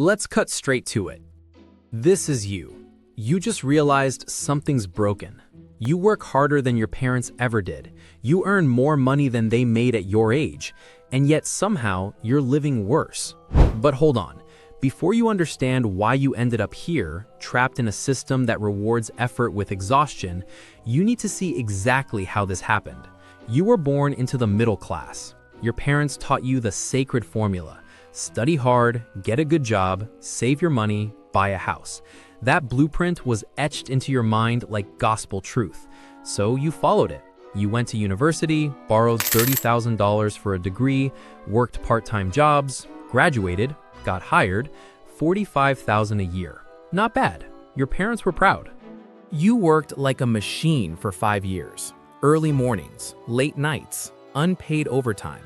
Let's cut straight to it. This is you. You just realized something's broken. You work harder than your parents ever did. You earn more money than they made at your age, and yet somehow you're living worse. But hold on. Before you understand why you ended up here, trapped in a system that rewards effort with exhaustion, you need to see exactly how this happened. You were born into the middle class. Your parents taught you the sacred formula. Study hard, get a good job, save your money, buy a house. That blueprint was etched into your mind like gospel truth. So you followed it. You went to university, borrowed $30,000 for a degree, worked part-time jobs, graduated, got hired, $45,000 a year. Not bad. Your parents were proud. You worked like a machine for 5 years. Early mornings, late nights, unpaid overtime.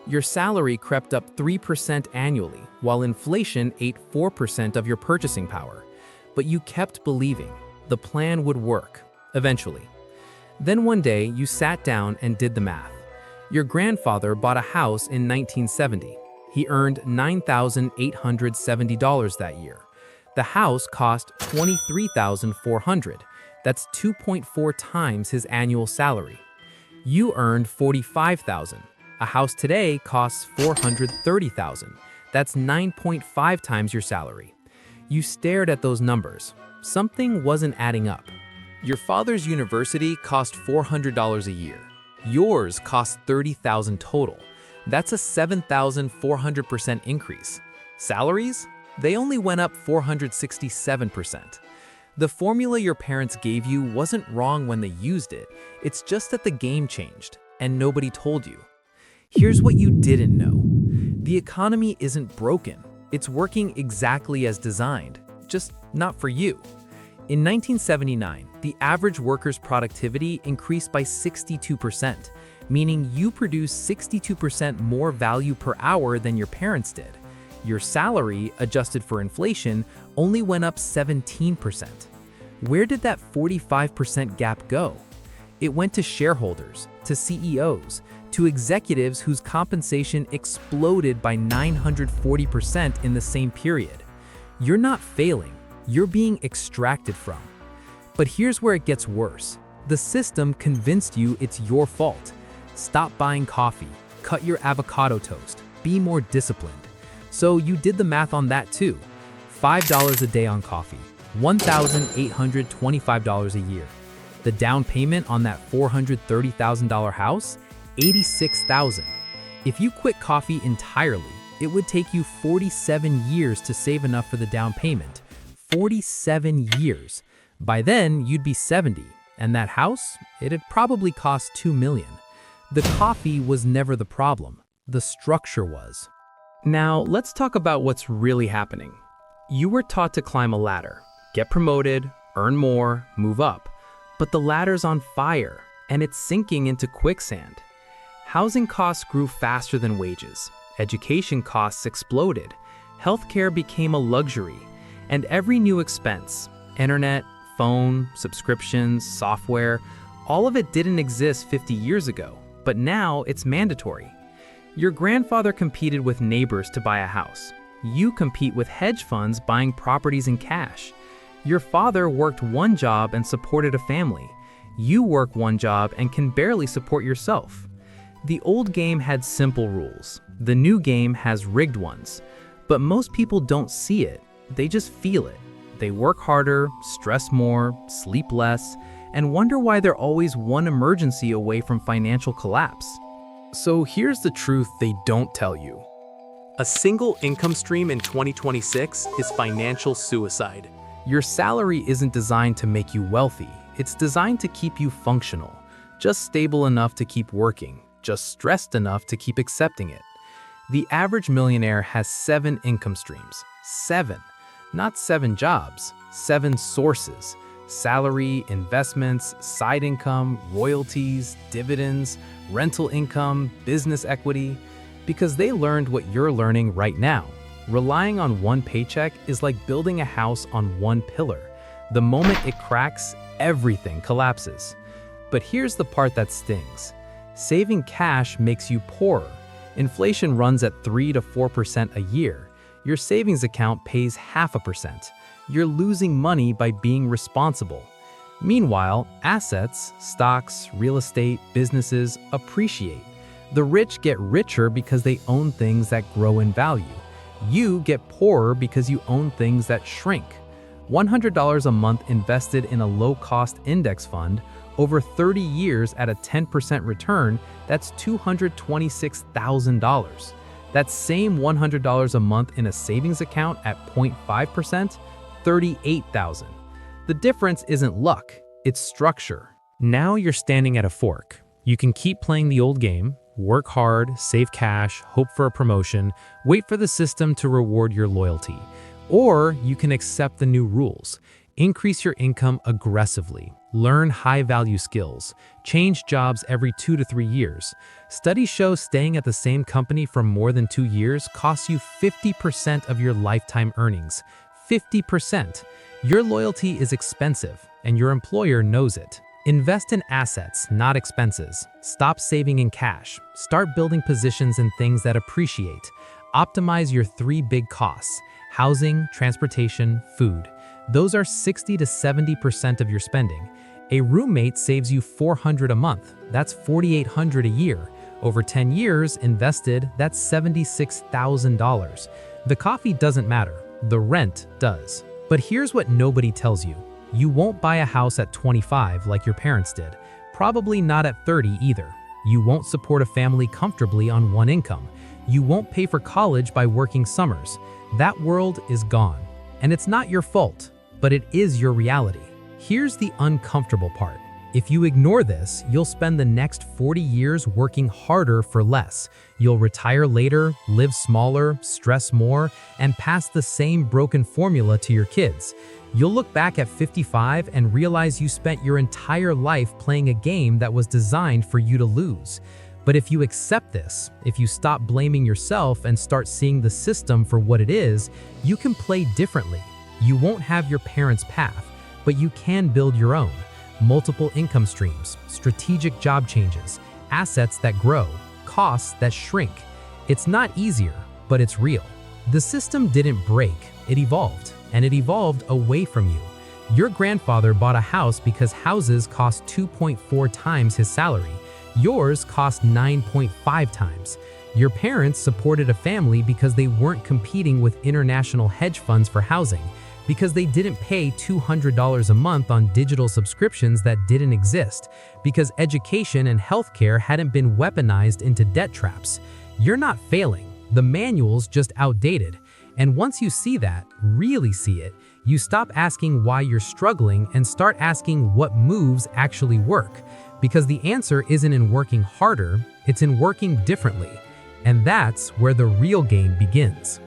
Your salary crept up 3% annually, while inflation ate 4% of your purchasing power. But you kept believing the plan would work, eventually. Then one day, you sat down and did the math. Your grandfather bought a house in 1970. He earned $9,870 that year. The house cost $23,400. That's 2.4 times his annual salary. You earned $45,000. A house today costs $430,000. That's 9.5 times your salary. You stared at those numbers. Something wasn't adding up. Your father's university cost $400 a year. Yours cost $30,000 total. That's a 7,400% increase. Salaries? They only went up 467%. The formula your parents gave you wasn't wrong when they used it. It's just that the game changed, and nobody told you. Here's what you didn't know. The economy isn't broken. It's working exactly as designed, just not for you. In 1979, the average worker's productivity increased by 62%, meaning you produced 62% more value per hour than your parents did. Your salary, adjusted for inflation, only went up 17%. Where did that 45% gap go? It went to shareholders, to CEOs, to executives whose compensation exploded by 940% in the same period. You're not failing, you're being extracted from. But here's where it gets worse. The system convinced you it's your fault. Stop buying coffee, cut your avocado toast, be more disciplined. So you did the math on that too. $5 a day on coffee, $1,825 a year. The down payment on that $430,000 house? $86,000. If you quit coffee entirely, it would take you 47 years to save enough for the down payment. 47 years. By then, you'd be 70, and that house, it'd probably cost $2 million. The coffee was never the problem. The structure was. Now, let's talk about what's really happening. You were taught to climb a ladder, get promoted, earn more, move up. But the ladder's on fire, and it's sinking into quicksand. Housing costs grew faster than wages. Education costs exploded. Healthcare became a luxury. And every new expense, internet, phone, subscriptions, software, all of it didn't exist 50 years ago, but now it's mandatory. Your grandfather competed with neighbors to buy a house. You compete with hedge funds buying properties in cash. Your father worked one job and supported a family. You work one job and can barely support yourself. The old game had simple rules. The new game has rigged ones. But most people don't see it. They just feel it. They work harder, stress more, sleep less, and wonder why they're always one emergency away from financial collapse. So here's the truth they don't tell you. A single income stream in 2026 is financial suicide. Your salary isn't designed to make you wealthy. It's designed to keep you functional, just stable enough to keep working, just stressed enough to keep accepting it. The average millionaire has 7 income streams. 7. Not 7 jobs, 7 sources. Salary, investments, side income, royalties, dividends, rental income, business equity. Because they learned what you're learning right now. Relying on one paycheck is like building a house on one pillar. The moment it cracks, everything collapses. But here's the part that stings. Saving cash makes you poorer. Inflation runs at 3 to 4% a year. Your savings account pays 0.5%. You're losing money by being responsible. Meanwhile, assets, stocks, real estate, businesses appreciate. The rich get richer because they own things that grow in value. You get poorer because you own things that shrink. $100 a month invested in a low-cost index fund over 30 years at a 10% return, that's $226,000. That same $100 a month in a savings account at 0.5%, $38,000. The difference isn't luck, it's structure. Now you're standing at a fork. You can keep playing the old game, work hard, save cash, hope for a promotion, wait for the system to reward your loyalty. Or you can accept the new rules. Increase your income aggressively. Learn high-value skills. Change jobs every 2 to 3 years. Studies show staying at the same company for more than 2 years costs you 50% of your lifetime earnings. 50%. Your loyalty is expensive, and your employer knows it. Invest in assets, not expenses. Stop saving in cash. Start building positions in things that appreciate. Optimize your 3 big costs: housing, transportation, food. Those are 60 to 70% of your spending. A roommate saves you $400 a month. That's $4,800 a year. Over 10 years invested, that's $76,000. The coffee doesn't matter. The rent does. But here's what nobody tells you. You won't buy a house at 25 like your parents did. Probably not at 30 either. You won't support a family comfortably on one income. You won't pay for college by working summers. That world is gone. And it's not your fault, but it is your reality. Here's the uncomfortable part. If you ignore this, you'll spend the next 40 years working harder for less. You'll retire later, live smaller, stress more, and pass the same broken formula to your kids. You'll look back at 55 and realize you spent your entire life playing a game that was designed for you to lose. But if you accept this, if you stop blaming yourself and start seeing the system for what it is, you can play differently. You won't have your parents' path, but you can build your own. Multiple income streams, strategic job changes, assets that grow, costs that shrink. It's not easier, but it's real. The system didn't break, it evolved, and it evolved away from you. Your grandfather bought a house because houses cost 2.4 times his salary. Yours cost 9.5 times. Your parents supported a family because they weren't competing with international hedge funds for housing, because they didn't pay $200 a month on digital subscriptions that didn't exist, because education and healthcare hadn't been weaponized into debt traps. You're not failing. The manual's just outdated. And once you see that, really see it, you stop asking why you're struggling and start asking what moves actually work. Because the answer isn't in working harder, it's in working differently. And that's where the real game begins.